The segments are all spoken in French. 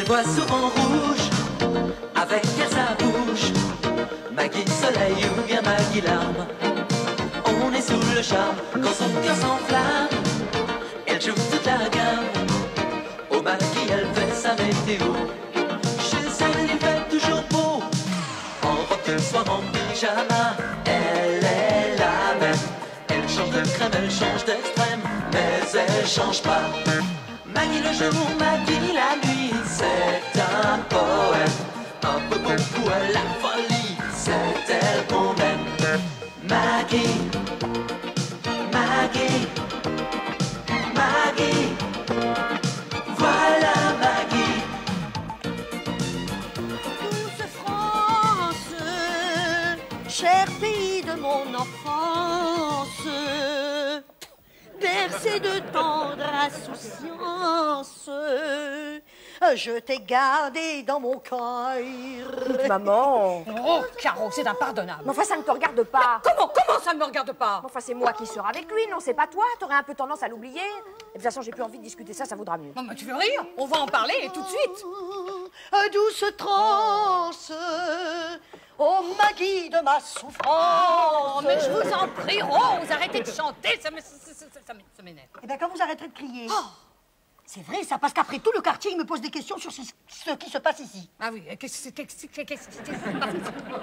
vois souvent rouge, avec elle sa bouche. Maggie soleil ou bien Maggie larme, on est sous le charme quand son cœur s'enflamme. Elle joue toute la gamme, au Maggie elle fait sa météo. Chez elle il fait toujours beau, en robe de soir, en pyjama. Elle est la même, elle change de crème, elle change d'extrême, mais elle change pas. Maggie le jour, Maggie la nuit, c'est un poème, un peu beaucoup à la folie, c'est elle qu'on aime. Maggie, Maggie, Maggie, voilà Maggie. Douce France, cher pays de mon enfance, bercé de tendre insouciance, je t'ai gardé dans mon cœur. Maman. Oh, Caro, c'est impardonnable. Mais enfin, ça ne te regarde pas. Comment ça ne me regarde pas? Enfin, c'est moi qui sors avec lui, non, c'est pas toi. T'aurais un peu tendance à l'oublier. Et de toute façon, j'ai plus envie de discuter ça, ça vaudra mieux. Non, mais tu veux rire? On va en parler et tout de suite. Douce transe, oh Maggie de ma souffrance. Oh, mais je vous en prie, Rose, arrêtez de chanter, ça m'énerve. Eh bien, quand vous arrêterez de crier. C'est vrai, ça, parce qu'après tout, le quartier, il me pose des questions sur ce qui se passe ici. Ah oui, qu'est-ce que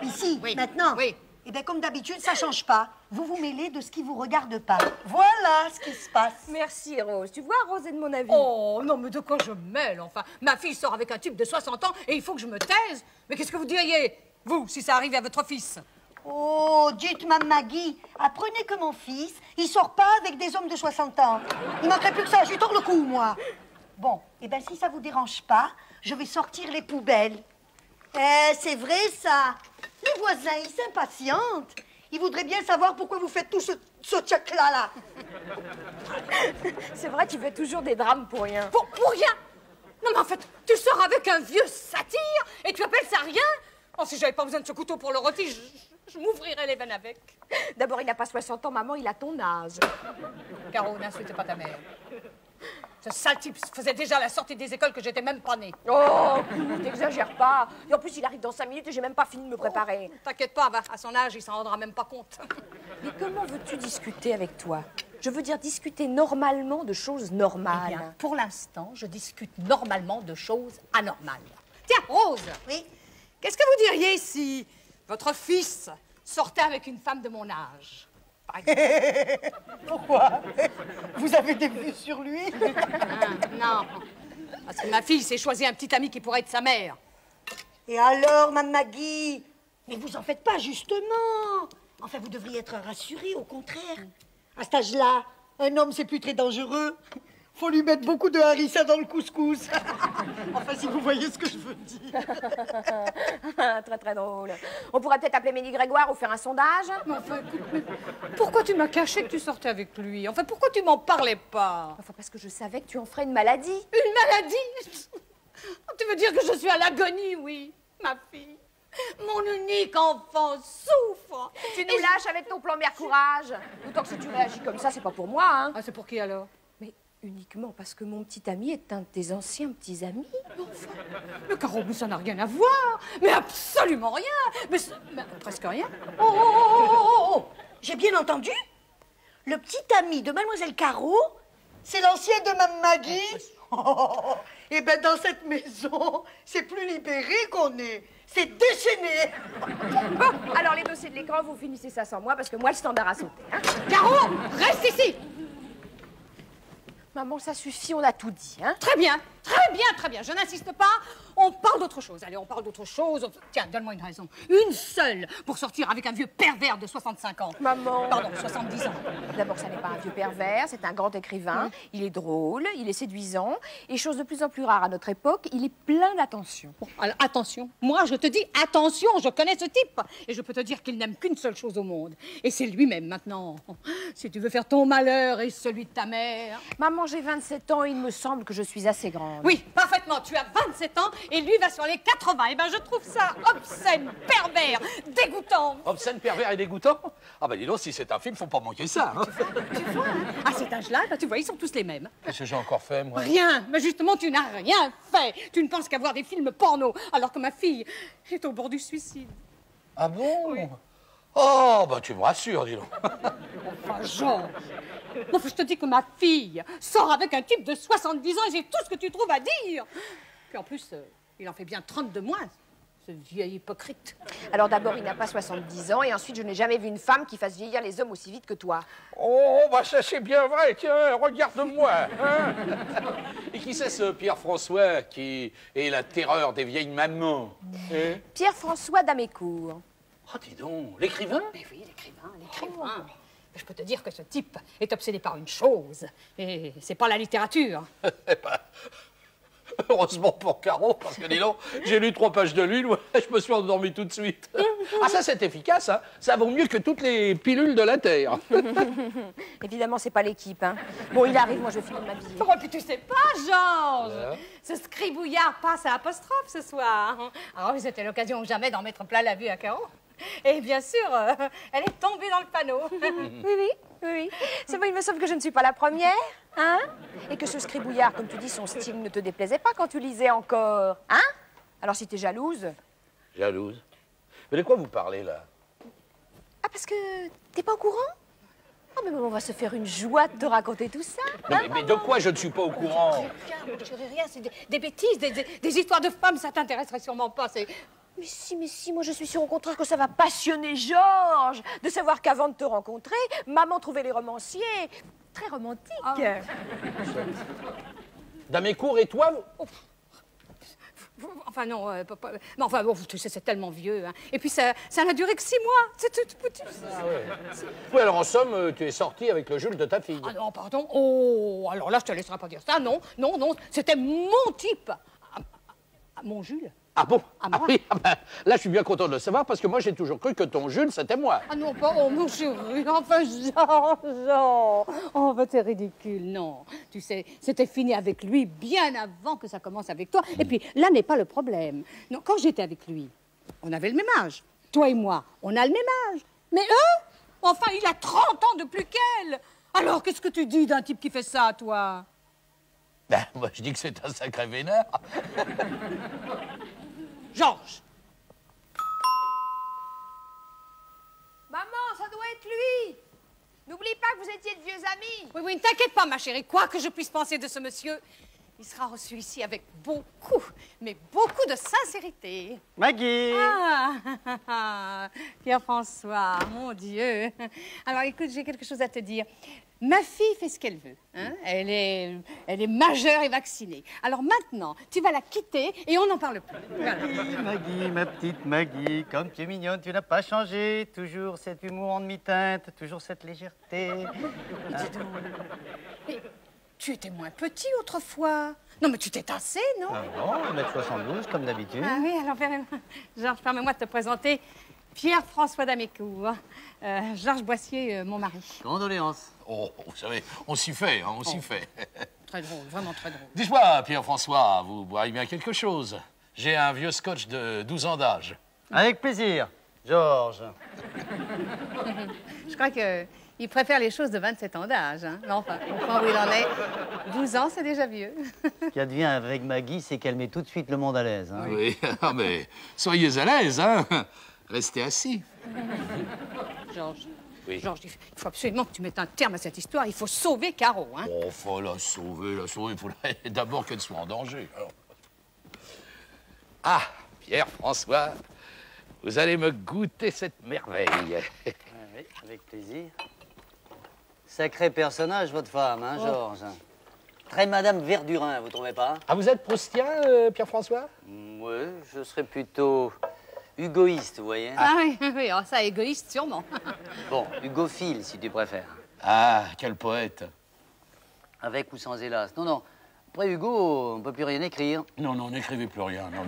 Ici, oui, maintenant. oui. Eh bien, comme d'habitude, ça change pas. Vous vous mêlez de ce qui vous regarde pas. Voilà ce qui se passe. Merci, Rose. Tu vois, Rose est de mon avis. Oh, non, mais de quoi je mêle, enfin? Ma fille sort avec un type de 60 ans et il faut que je me taise? Mais qu'est-ce que vous diriez, vous, si ça arrivait à votre fils? Oh, dites, Mme Maggie, apprenez que mon fils, il sort pas avec des hommes de 60 ans. Il manquerait plus que ça, je lui tords le cou, moi. Bon, eh bien, si ça vous dérange pas, je vais sortir les poubelles. C'est vrai, ça. Les voisins, ils s'impatientent. Ils voudraient bien savoir pourquoi vous faites tout ce tchac-là. C'est vrai, tu fais toujours des drames pour rien. Pour rien? Non, mais en fait, tu sors avec un vieux satyre et tu appelles ça rien? Oh, si j'avais pas besoin de ce couteau pour le rôti, je m'ouvrirais les veines avec. D'abord, il n'a pas 60 ans, maman, il a ton âge. Caro, n'insultez pas ta mère. Ce sale type faisait déjà la sortie des écoles que j'étais même pas née. Oh, t'exagères pas. Et en plus, il arrive dans 5 minutes et j'ai même pas fini de me préparer. T'inquiète pas, à son âge, il s'en rendra même pas compte. Mais comment veux-tu discuter avec toi? Je veux dire discuter normalement de choses normales. Eh bien, pour l'instant, je discute normalement de choses anormales. Tiens, Rose. Oui. Qu'est-ce que vous diriez si votre fils sortait avec une femme de mon âge? Par exemple. Pourquoi? Vous avez des vues sur lui? Non, parce que ma fille s'est choisi un petit ami qui pourrait être sa mère. Et alors, Mme Maggie? Mais vous en faites pas, justement. Enfin, vous devriez être rassurée, au contraire. À cet âge-là, un homme, c'est plus très dangereux. Faut lui mettre beaucoup de harissa dans le couscous. Enfin, si vous voyez ce que je veux dire. Très, très drôle. On pourrait peut-être appeler Ménie Grégoire ou faire un sondage. Mais enfin, écoute, mais pourquoi tu m'as caché que tu sortais avec lui? Enfin, pourquoi tu m'en parlais pas? Enfin, parce que je savais que tu en ferais une maladie. Une maladie? Tu veux dire que je suis à l'agonie, oui, ma fille? Mon unique enfant souffre. Tu nous lâches avec ton plan Mercourage. D'autant que si tu réagis comme ça, c'est pas pour moi, hein. Ah, c'est pour qui alors? Mais uniquement parce que mon petit ami est un de tes anciens petits amis. Mais Caro, mais ça n'a rien à voir. Mais absolument rien. Mais presque rien. Oh. J'ai bien entendu? Le petit ami de Mademoiselle Caro, c'est l'ancien de Mme Maggie? Eh bien, dans cette maison, c'est plus libéré qu'on est. C'est déchaîné. Bon, alors les dossiers de l'écran, vous finissez ça sans moi parce que moi, le standard a sauté. Hein. Caro, reste ici. Maman, ça suffit, on a tout dit, hein. Très bien, très bien, très bien. Je n'insiste pas. On parle d'autre chose. Allez, on parle d'autre chose. Tiens, donne-moi une raison. Une seule pour sortir avec un vieux pervers de 65 ans. Maman. Pardon, 70 ans. D'abord, ça n'est pas un vieux pervers, c'est un grand écrivain. Il est drôle, il est séduisant. Et chose de plus en plus rare à notre époque, il est plein d'attention. Bon, alors attention. Moi, je te dis attention, je connais ce type. Et je peux te dire qu'il n'aime qu'une seule chose au monde. Et c'est lui-même maintenant. Si tu veux faire ton malheur et celui de ta mère. Maman, j'ai 27 ans et il me semble que je suis assez grande. Oui, parfaitement. Tu as 27 ans et lui va sur les 80. Eh ben, je trouve ça obscène, pervers, dégoûtant. Obscène, pervers et dégoûtant? Ah ben dis donc, si c'est un film, faut pas manquer ça. Hein. Tu vois, hein, à cet âge-là, ben, tu vois, ils sont tous les mêmes. Qu'est-ce que j'ai encore fait, moi? Rien, mais justement, tu n'as rien fait. Tu ne penses qu'à voir des films porno, alors que ma fille est au bord du suicide. Ah bon? Oui. Oh, bah tu me rassures, dis donc. Enfin, Georges, enfin, je te dis que ma fille sort avec un type de 70 ans et c'est tout ce que tu trouves à dire. Puis en plus, il en fait bien 30 de moins, ce vieil hypocrite. Alors d'abord, il n'a pas 70 ans et ensuite, je n'ai jamais vu une femme qui fasse vieillir les hommes aussi vite que toi. Oh, bah ça c'est bien vrai, tiens, regarde-moi. Hein. Et qui c'est ce Pierre-François qui est la terreur des vieilles mamans? Hein? Pierre-François d'Amécourt. Oh, dis donc, l'écrivain? Mais oui, l'écrivain. Je peux te dire que ce type est obsédé par une chose, et c'est pas la littérature. Heureusement pour Caro, parce que dis donc, j'ai lu 3 pages de lui, je me suis endormi tout de suite. Ah, ça c'est efficace, hein. Ça vaut mieux que toutes les pilules de la Terre. Évidemment, c'est pas l'équipe, hein. Bon, il arrive, moi je vais finir de m'habiller. Oh, puis tu sais pas, Georges, ce scribouillard passe à apostrophe ce soir. Alors, c'était l'occasion ou jamais d'en mettre plein la vue à Caro. Et bien sûr, elle est tombée dans le panneau. Oui. C'est vrai, il me semble que je ne suis pas la première, hein? Et que ce scribouillard, comme tu dis, son style ne te déplaisait pas quand tu lisais encore, hein? Alors si t'es jalouse... Jalouse? Mais de quoi vous parlez, là? Ah, parce que t'es pas au courant? Oh, mais on va se faire une joie de te raconter tout ça. Non, mais de quoi je ne suis pas au courant? Rien, chérie, rien, c'est des bêtises, des histoires de femmes, ça t'intéresserait sûrement pas, c'est... Mais si, moi je suis sûre au contraire que ça va passionner Georges de savoir qu'avant de te rencontrer, maman trouvait les romanciers très romantiques. Ah. Damécourt et toi? Enfin non, mais enfin, bon, tu sais, c'est tellement vieux. Hein. Et puis ça n'a duré que 6 mois. C'est tout petit. Ah ouais. Oui, alors en somme, tu es sorti avec le Jules de ta fille. Ah non, pardon. Oh, alors là, je te laisserai pas dire ça. Non, c'était mon type. Mon Jules. Ah bon? À moi. Oui, ah ben, là, je suis bien content de le savoir parce que moi, j'ai toujours cru que ton Jules, c'était moi. Ah non, pas oh, mon chéri. Enfin, Jean. Oh, bah, t'es ridicule. Non. Tu sais, c'était fini avec lui bien avant que ça commence avec toi. Et puis, là n'est pas le problème. Non, quand j'étais avec lui, on avait le même âge. Toi et moi, on a le même âge. Mais eux, enfin, il a 30 ans de plus qu'elle. Alors, qu'est-ce que tu dis d'un type qui fait ça, toi? Ben, moi, je dis que c'est un sacré vénère. Georges. Maman, ça doit être lui. N'oublie pas que vous étiez de vieux amis. Oui, ne t'inquiète pas, ma chérie. Quoi que je puisse penser de ce monsieur, il sera reçu ici avec beaucoup, mais beaucoup de sincérité. Maggie! Ah, Pierre-François, mon Dieu. Alors, écoute, j'ai quelque chose à te dire. Ma fille fait ce qu'elle veut. Hein? Elle est majeure et vaccinée. Alors maintenant, tu vas la quitter et on n'en parle plus. Voilà. Maggie, ma petite Maggie, comme tu es mignonne, tu n'as pas changé. Toujours cet humour en demi-teinte, toujours cette légèreté. Mais tu étais moins petit autrefois. Non, mais tu t'es tassé, non? Ah bon, 1m72, comme d'habitude. Ah oui, alors, Georges, permets-moi de te présenter Pierre-François d'Amécourt. Georges Boissier, mon mari. Condoléances. Oh, vous savez, on s'y fait, hein, on s'y fait. Très drôle, vraiment très drôle. Dites-moi, Pierre-François, vous boirez bien quelque chose? J'ai un vieux scotch de 12 ans d'âge. Avec plaisir, Georges. Je crois qu'il préfère les choses de 27 ans d'âge. Hein. Non, enfin, on comprend où il en est. 12 ans, c'est déjà vieux. Ce qui advient avec Maggie, c'est qu'elle met tout de suite le monde à l'aise. Hein. Oui, ah, mais soyez à l'aise, hein. Restez assis. Georges. Oui. Georges, il faut absolument que tu mettes un terme à cette histoire. Il faut sauver Caro. Hein. Oh, faut la sauver, il faut d'abord qu'elle soit en danger. Alors. Ah, Pierre-François, vous allez me goûter cette merveille. Oui, avec plaisir. Sacré personnage, votre femme, hein, Georges. Très Madame Verdurin, vous trouvez pas? Ah, vous êtes proustien, Pierre-François? Oui, je serais plutôt hugoïste, vous voyez. Ah oui, oh, ça, égoïste, sûrement. Bon, hugophile, si tu préfères. Ah, quel poète. Avec ou sans hélas. Non. Après Hugo, on ne peut plus rien écrire. Non, n'écrivez plus rien, non.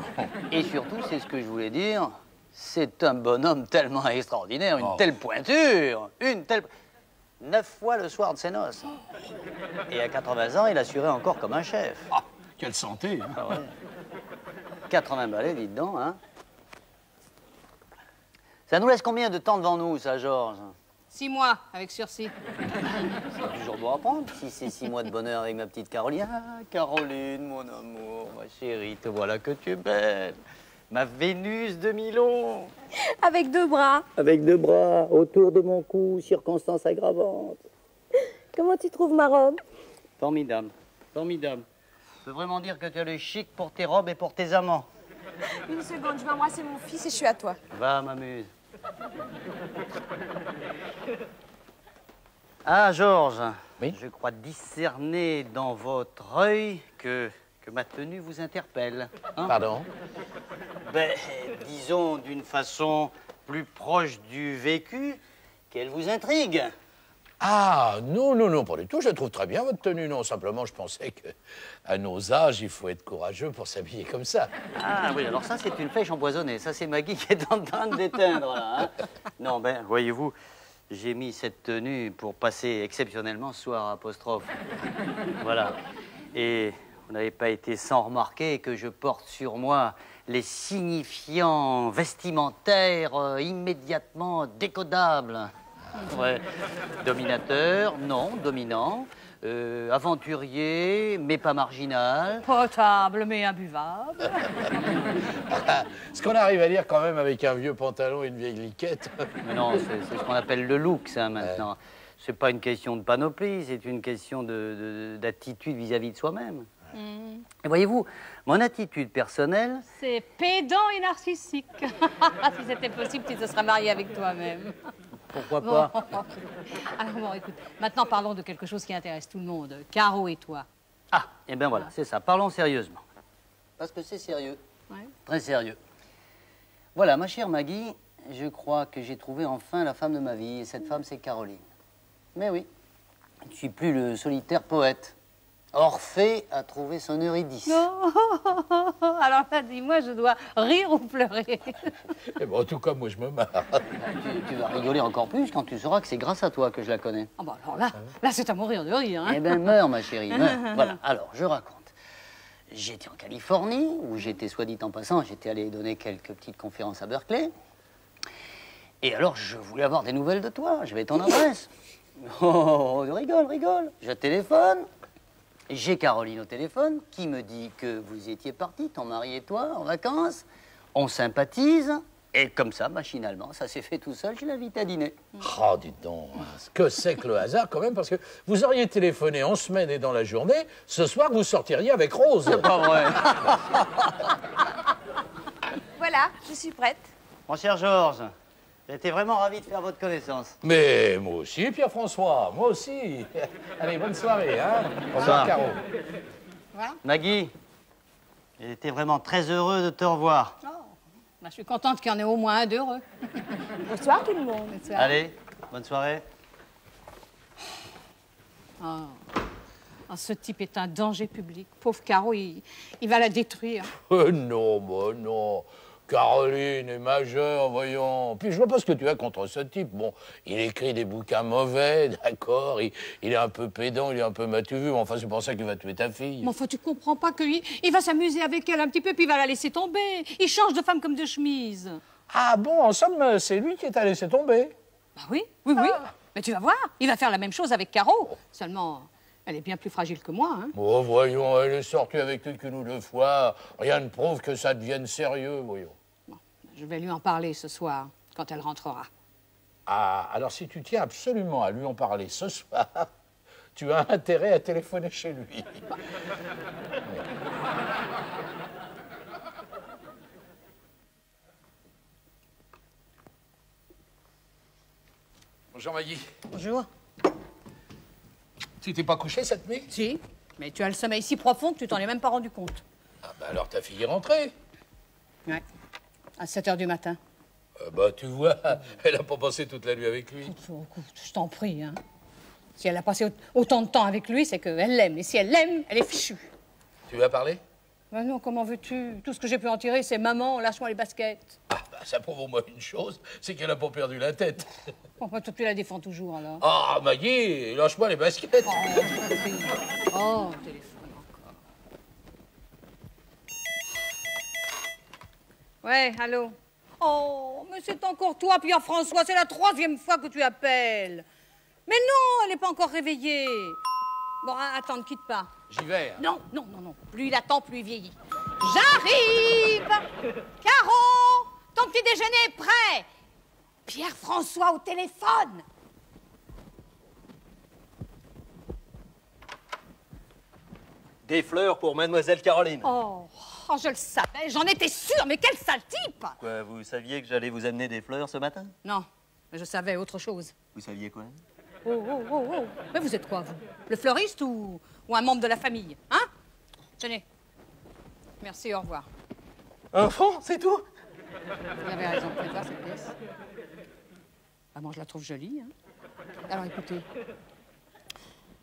Et surtout, c'est ce que je voulais dire, c'est un bonhomme tellement extraordinaire, une telle pointure, 9 fois le soir de ses noces. Et à 80 ans, il assurait encore comme un chef. Ah, quelle santé, hein. Ah ouais. 80 balais, dites donc, hein. Ça nous laisse combien de temps devant nous, ça, Georges? 6 mois, avec sursis. C'est toujours bon à prendre, si c'est 6 mois de bonheur avec ma petite Caroline. Ah, Caroline, mon amour, ma chérie, te voilà que tu es belle. Ma Vénus de Milo. Avec 2 bras. Avec 2 bras autour de mon cou, circonstance aggravante. Comment tu trouves ma robe? Formidable, formidable. Je peux vraiment dire que tu as le chic pour tes robes et pour tes amants. Une seconde, je vais embrasser mon fils et je suis à toi. Va, m'amuse. Ah, Georges, Oui? je crois discerner dans votre œil que ma tenue vous interpelle. Hein? Pardon? Ben, disons d'une façon plus proche du vécu, qu'elle vous intrigue. Ah, non, non, non, pas du tout. Je trouve très bien votre tenue. Non, simplement, je pensais qu'à nos âges, il faut être courageux pour s'habiller comme ça. Ah oui, alors ça, c'est une flèche empoisonnée. Ça, c'est Maggie qui est en train de d'éteindre, là. Hein? Non, ben, voyez-vous, j'ai mis cette tenue pour passer exceptionnellement ce soir apostrophe. Voilà. Et vous n'avez pas été sans remarquer que je porte sur moi les signifiants vestimentaires immédiatement décodables. Ouais. Dominateur, non, dominant. Aventurier, mais pas marginal. Potable, mais imbuvable. Ce qu'on arrive à lire quand même avec un vieux pantalon et une vieille liquette. Mais non, c'est ce qu'on appelle le look, ça, maintenant. C'est pas une question de panoplie, c'est une question d'attitude vis-à-vis de soi-même. Et voyez-vous, mon attitude personnelle... C'est pédant et narcissique. Si c'était possible, tu te serais marié avec toi-même. Pourquoi pas? Alors bon, écoute, maintenant parlons de quelque chose qui intéresse tout le monde. Caro et toi. Ah, et bien voilà, c'est ça. Parlons sérieusement. Parce que c'est sérieux. Ouais. Très sérieux. Voilà, ma chère Maggie, je crois que j'ai trouvé enfin la femme de ma vie. Et cette femme, c'est Caroline. Mais oui, je ne suis plus le solitaire poète. Orphée a trouvé son Eurydice. Non. Alors là, dis-moi, je dois rire ou pleurer? Eh ben, en tout cas, moi, je me marre. Tu vas rigoler encore plus quand tu sauras que c'est grâce à toi que je la connais. Ah bah alors là, c'est à mourir de rire. Hein. Eh bien, meurs, ma chérie, meurs. Voilà, alors, je raconte. J'étais en Californie, où j'étais, soit dit en passant, j'étais allé donner quelques petites conférences à Berkeley. Et alors, je voulais avoir des nouvelles de toi. J'avais ton adresse. Oh, rigole. Je téléphone. J'ai Caroline au téléphone qui me dit que vous étiez partis, ton mari et toi, en vacances. On sympathise. Et comme ça, machinalement, ça s'est fait tout seul. Je l'invite à dîner. Oh, dites donc, ce que c'est que le hasard quand même, parce que vous auriez téléphoné en semaine et dans la journée, ce soir vous sortiriez avec Rose. C'est pas vrai. Voilà, je suis prête. Mon cher Georges, j'étais vraiment ravi de faire votre connaissance. Mais moi aussi, Pierre-François, moi aussi. Allez, bonne soirée, hein. Au revoir, Caro. Maggie, j'étais vraiment très heureux de te revoir. Oh, bah, je suis contente qu'il y en ait au moins un d'heureux. Bonsoir tout le monde. Allez, bonne soirée. Oh, ce type est un danger public. Pauvre Caro, il va la détruire. Non, bah non. Caroline est majeure, voyons. Puis je vois pas ce que tu as contre ce type. Bon, il écrit des bouquins mauvais, d'accord. Il est un peu pédant, il est un peu matu-vu. Mais enfin, c'est pour ça qu'il va tuer ta fille. Mais enfin, tu comprends pas qu'il va s'amuser avec elle un petit peu, puis il va la laisser tomber. Il change de femme comme de chemise. Ah bon, en somme, c'est lui qui t'a laissé tomber. Bah oui. Mais tu vas voir, il va faire la même chose avec Caro. Seulement, elle est bien plus fragile que moi, hein. Oh, voyons, elle est sortie avec lui qu'une ou deux fois. Rien ne prouve que ça devienne sérieux, voyons. Bon, je vais lui en parler ce soir, quand elle rentrera. Ah, alors si tu tiens absolument à lui en parler ce soir, tu as intérêt à téléphoner chez lui. Bonjour Maggie. Bonjour. Tu t'es pas couché cette nuit? Si, mais tu as le sommeil si profond que tu t'en es même pas rendu compte. Ah bah alors ta fille est rentrée. Ouais, à 7 h du matin. Bah tu vois, elle a pas passé toute la nuit avec lui. Je t'en prie, hein. Si elle a passé autant de temps avec lui, c'est qu'elle l'aime. Et si elle l'aime, elle est fichue. Tu lui as parlé? Ben non, comment veux-tu? Tout ce que j'ai pu en tirer, c'est maman, lâche-moi les baskets. Ah bah ça prouve au moins une chose, c'est qu'elle a pas perdu la tête. Pourquoi toi tu la défends toujours alors? Ah Maggie, lâche-moi les baskets. Oh, téléphone encore. Ouais, allô? Oh, mais c'est encore toi, Pierre-François. C'est la 3e fois que tu appelles. Mais non, elle n'est pas encore réveillée. Bon, attends, ne quitte pas. J'y vais. Hein. Non, non, non, non. Plus il attend, plus il vieillit. J'arrive! Caro, ton petit déjeuner est prêt. Pierre-François au téléphone. Des fleurs pour Mademoiselle Caroline. Oh, je le savais, j'en étais sûre, mais quel sale type! Quoi, vous saviez que j'allais vous amener des fleurs ce matin? Non, mais je savais autre chose. Vous saviez quoi? Oh. Mais vous êtes quoi, vous? Le fleuriste ou un membre de la famille? Hein? Tenez. Merci, au revoir. Un franc, c'est tout? Vous avez raison, faites voir cette pièce. Ah bon, je la trouve jolie, hein? Alors, écoutez.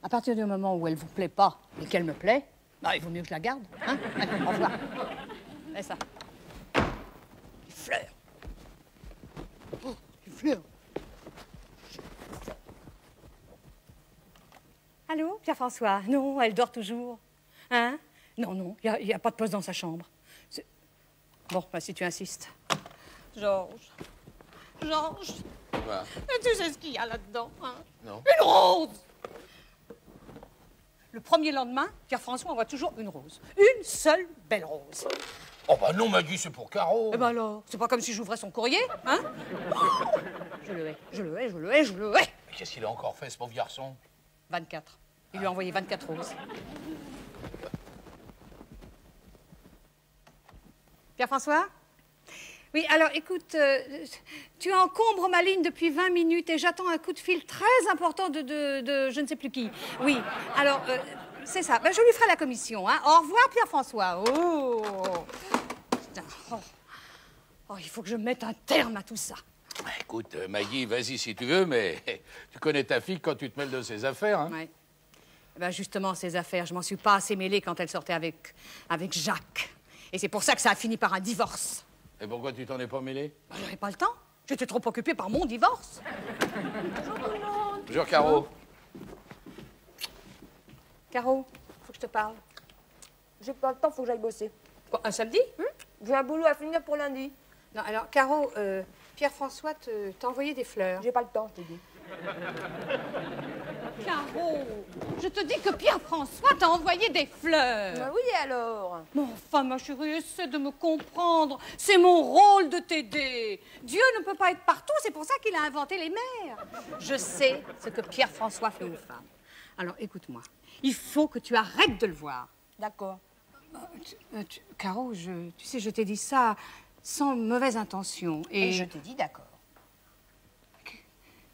À partir du moment où elle vous plaît pas et qu'elle me plaît, bah, il vaut mieux que je la garde, hein? Allez, au revoir. Et ça. Des fleurs. Oh, des fleurs. Allô, Pierre-François? Non, elle dort toujours. Hein? Non, il n'y a pas de poste dans sa chambre. Bon, bah, si tu insistes. Georges. Quoi? Mais tu sais ce qu'il y a là-dedans, hein? Non. Une rose! Le premier lendemain, Pierre-François envoie toujours une rose. Une seule belle rose. Oh bah non, Maggie, c'est pour Caro. Eh ben alors, c'est pas comme si j'ouvrais son courrier, hein? Je le hais. Mais qu'est-ce qu'il a encore fait, ce pauvre garçon? 24. Il lui a envoyé 24 roses. Pierre-François? Oui, alors écoute, tu encombres ma ligne depuis 20 minutes et j'attends un coup de fil très important de je ne sais plus qui. Oui, alors, c'est ça. Ben, je lui ferai la commission, hein. Au revoir, Pierre-François. Oh! Putain, oh, il faut que je mette un terme à tout ça. Écoute, Maggie, vas-y si tu veux, mais tu connais ta fille quand tu te mêles de ses affaires, hein? Ouais. Ben justement, ces affaires, je m'en suis pas assez mêlée quand elle sortait avec Jacques. Et c'est pour ça que ça a fini par un divorce. Et pourquoi tu t'en es pas mêlé? Ben, j'avais pas le temps. J'étais trop occupée par mon divorce. Bonjour, Caro. Caro, faut que je te parle. J'ai pas le temps, faut que j'aille bosser. Quoi, un samedi? J'ai un boulot à finir pour lundi. Non, alors, Caro, Pierre-François t'a envoyé des fleurs. J'ai pas le temps, je te dis. Caro, je te dis que Pierre-François t'a envoyé des fleurs. Ah oui, alors? Mais enfin, ma chérie, essaie de me comprendre. C'est mon rôle de t'aider. Dieu ne peut pas être partout, c'est pour ça qu'il a inventé les mères. Je sais ce que Pierre-François fait aux femmes. Alors, écoute-moi, il faut que tu arrêtes de le voir. D'accord. Caro, tu sais, je t'ai dit ça sans mauvaise intention. Et je t'ai dit d'accord.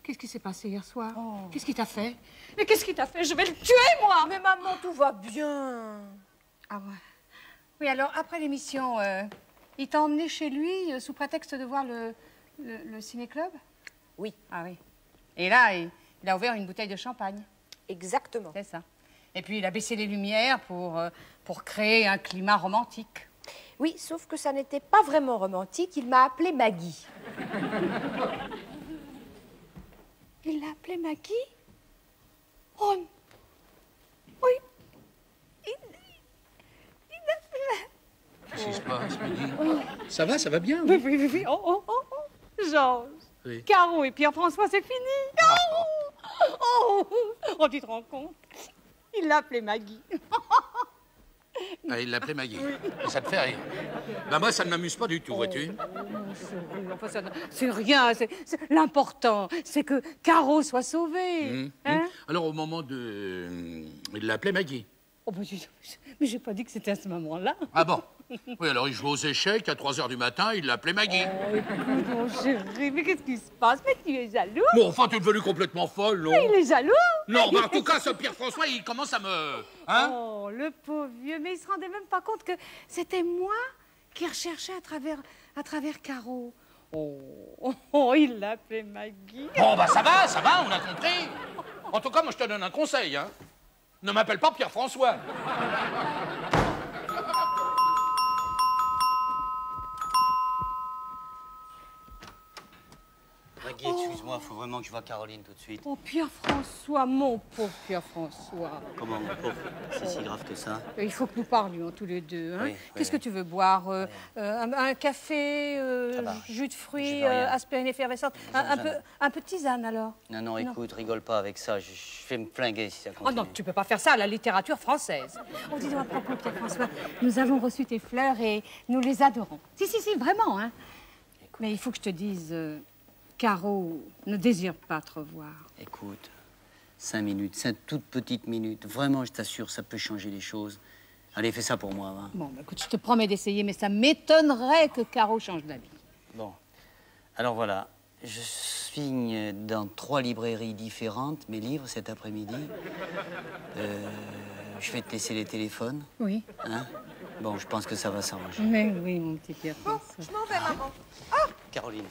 Qu'est-ce qui s'est passé hier soir? Oh. Qu'est-ce qu'il t'a fait? Mais qu'est-ce qu'il t'a fait? Je vais le tuer, moi! Mais maman, tout va bien. Ah ouais. Oui, alors, après l'émission, il t'a emmené chez lui sous prétexte de voir le ciné-club? Oui. Ah oui. Et là, il a ouvert une bouteille de champagne. Exactement. C'est ça. Et puis, il a baissé les lumières pour créer un climat romantique. Oui, sauf que ça n'était pas vraiment romantique. Il m'a appelée Maggie. Il l'a appelée Maggie? Oh, oui. Qu'est-ce qui se passe, Maggie? Ça va bien? Oui. Oh. Georges. Oui. Caro et Pierre-François, c'est fini. Oh, tu te rends compte? Il l'a appelée Maggie. Ah, il l'appelait Maggie. Et ça te fait rire? Bah moi, ça ne m'amuse pas du tout, vois-tu? Enfin, c'est rien. L'important, c'est que Caro soit sauvée. Hein? Alors, au moment de... il l'appelait Maggie. Oh, mais j'ai pas dit que c'était à ce moment-là. Ah bon? Oui, alors il jouait aux échecs à 3 h du matin, il l'appelait Maggie. Oh, écoute, mon chéri, mais qu'est-ce qui se passe? Mais tu es jaloux? Bon, enfin, tu es devenue complètement folle, non? Mais il est jaloux? Non, mais en tout cas, ce Pierre-François, il commence à me... Hein? Oh, le pauvre vieux, mais il se rendait même pas compte que c'était moi qui recherchais à travers Caro. Oh, il l'appelait Maggie. Bon, bah ça va, on a compris. En tout cas, moi, je te donne un conseil, hein. Ne m'appelle pas Pierre-François. Maggie, excuse-moi. faut vraiment que je vois Caroline tout de suite. Oh, Pierre-François, mon pauvre Pierre-François. Comment, mon pauvre? C'est si grave que ça? Il faut que nous parlions tous les deux. Hein. Oui, Qu'est-ce oui. que tu veux boire? Un café, jus de fruits, Je veux rien. aspirine effervescente. Un peu de tisane, alors? Non, écoute, rigole pas avec ça. Je vais me flinguer si ça Oh continue. non, tu peux pas faire ça à la littérature française. Oh, dis-moi à propos, Pierre-François, nous avons reçu tes fleurs et nous les adorons. Si, vraiment, hein. Mais il faut que je te dise, Caro ne désire pas te revoir. Écoute, 5 minutes, 5 toutes petites minutes. Vraiment, je t'assure, ça peut changer les choses. Allez, fais ça pour moi, va. Bon, bah, écoute, je te promets d'essayer, mais ça m'étonnerait que Caro change d'avis. Bon. Alors voilà, je signe dans 3 librairies différentes mes livres cet après-midi. Je vais te laisser les téléphones. Oui. Hein? Bon, je pense que ça va s'arranger. Mais oui, mon petit Pierre-François. Je m'en vais, maman. Caroline.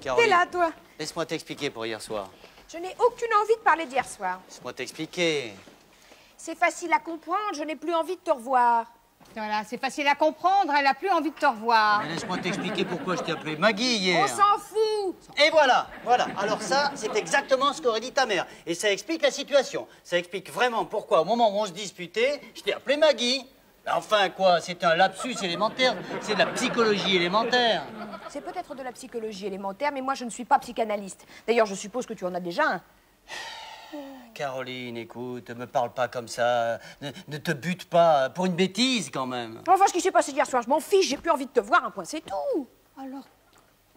T'es là, toi. Laisse-moi t'expliquer pour hier soir. Je n'ai aucune envie de parler d'hier soir. Laisse-moi t'expliquer. C'est facile à comprendre, je n'ai plus envie de te revoir. Voilà, c'est facile à comprendre, elle a plus envie de te revoir. Mais laisse-moi t'expliquer pourquoi je t'ai appelé Maggie hier. On s'en fout. Et voilà. Alors ça, c'est exactement ce qu'aurait dit ta mère. Et ça explique la situation. Ça explique vraiment pourquoi, au moment où on se disputait, je t'ai appelé Maggie. Enfin, quoi, c'est un lapsus élémentaire. C'est de la psychologie élémentaire. C'est peut-être de la psychologie élémentaire, mais moi, je ne suis pas psychanalyste. D'ailleurs, je suppose que tu en as déjà un. Caroline, écoute, me parle pas comme ça. Ne te bute pas pour une bêtise, quand même. Enfin, ce qui s'est passé hier soir, je m'en fiche, j'ai plus envie de te voir, un point, c'est tout. Alors,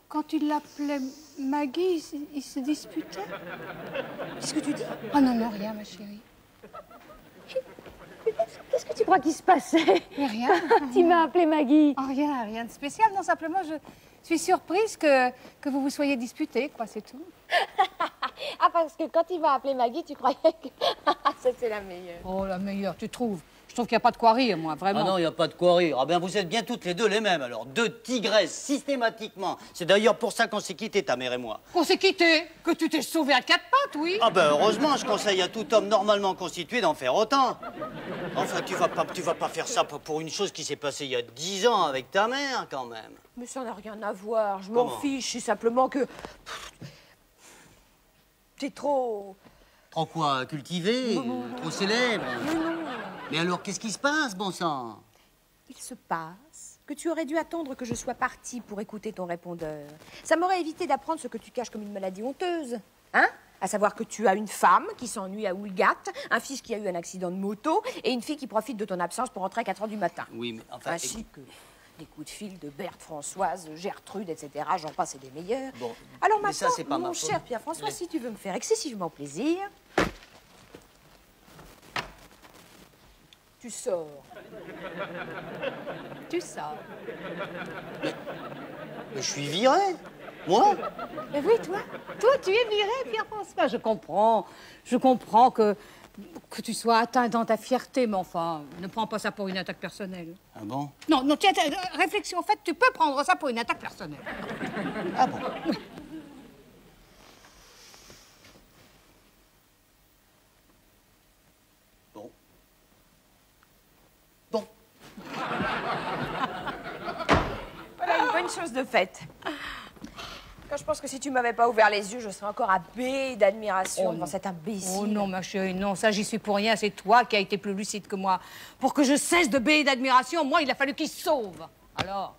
quand il l'appelait Maggie, il se disputait? Qu'est-ce que tu dis? Oh non, rien, ma chérie. Qu'est-ce que tu crois qu'il se passait? Mais rien. Tu m'as appelé Maggie. Oh, rien de spécial. Non, simplement, je suis surprise que vous vous soyez disputés, quoi, c'est tout. Ah, parce que quand il m'a appelé Maggie, tu croyais que c'était la meilleure. Oh, la meilleure, tu trouves? Je trouve qu'il n'y a pas de quoi rire, moi, vraiment. Ah non, il n'y a pas de quoi rire. Ah ben, vous êtes bien toutes les deux les mêmes, alors. 2 tigresses, systématiquement. C'est d'ailleurs pour ça qu'on s'est quittés, ta mère et moi. Qu'on s'est quittés? Que tu t'es sauvé à 4 pattes, oui? Ah ben, heureusement, je conseille à tout homme normalement constitué d'en faire autant. Enfin, tu vas pas faire ça pour une chose qui s'est passée il y a 10 ans avec ta mère, quand même. Mais ça n'a rien à voir, je m'en Comment? fiche, c'est simplement que... T'es trop... Trop quoi? Cultivé? Trop célèbre? Mais alors, qu'est-ce qui se passe, bon sang? Il se passe que tu aurais dû attendre que je sois partie pour écouter ton répondeur. Ça m'aurait évité d'apprendre ce que tu caches comme une maladie honteuse. Hein? À savoir que tu as une femme qui s'ennuie à Oulgat, un fils qui a eu un accident de moto et une fille qui profite de ton absence pour rentrer à 4 h du matin. Oui, mais enfin... Ainsi que des coups de fil de Berthe, Françoise, Gertrude, etc. J'en passe et des meilleurs. Bon, Alors mais ça, maintenant, c'est pas ma mon faute. cher Pierre-François, si tu veux me faire excessivement plaisir, tu sors. Tu sors. Mais je suis viré. Moi? Mais oui, toi, tu es viré, Pierre-François. Je comprends que tu sois atteint dans ta fierté, mais enfin, ne prends pas ça pour une attaque personnelle. Ah bon? Non, tiens, réflexion, en fait, tu peux prendre ça pour une attaque personnelle. Ah bon? Oui. Bon. Bon. Voilà une bonne chose de faite. Quand je pense que si tu m'avais pas ouvert les yeux, je serais encore à baie d'admiration devant cet imbécile. Oh non, ma chérie, non, ça, j'y suis pour rien. C'est toi qui as été plus lucide que moi. Pour que je cesse de béer d'admiration, moi, il a fallu qu'il se sauve. Alors?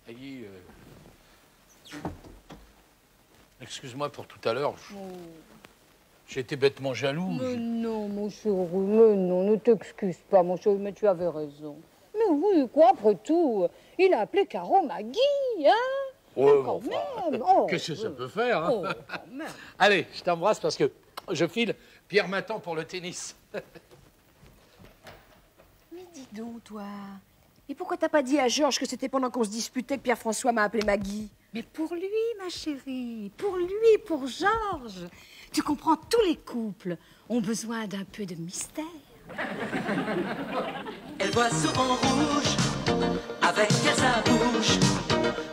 Maggie, excuse-moi pour tout à l'heure. J'ai été bêtement jaloux. Mais non, mon chéri, mais non, ne t'excuse pas, mon chéri, mais tu avais raison. Mais oui, quoi, après tout, il a appelé Caro Maggie, hein? Ouais, Quand enfin, même. Oh, qu'est-ce que ça peut faire, hein? oh, quand même. Allez, je t'embrasse parce que je file. Pierre m'attend pour le tennis. Mais dis donc, toi. Et pourquoi t'as pas dit à Georges que c'était pendant qu'on se disputait que Pierre-François m'a appelé Maggie? Mais pour lui, ma chérie, pour lui, pour Georges. Tu comprends, tous les couples ont besoin d'un peu de mystère. Elle voit souvent rouge, avec elle sa bouche.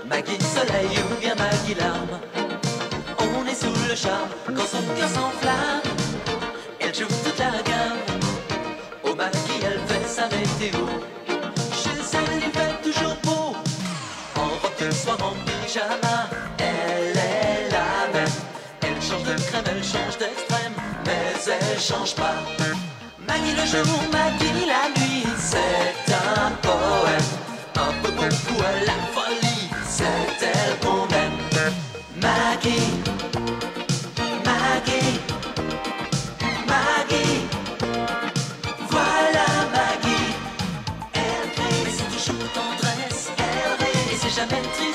Maggie soleil ou bien Maggie larme. On est sous le charme quand son cœur s'enflamme. Elle joue toute la gamme. Au Maggie elle fait sa météo. Chez elle il fait toujours beau. En robe de soir en pyjama. Elle est mais elle change pas. Maggie le jour, Maggie la nuit, c'est un poème, un peu beaucoup à la folie, c'est elle qu'on aime. Maggie, Maggie, Maggie, voilà Maggie. Elle crie, mais c'est toujours tendresse, elle rit, et c'est jamais triste.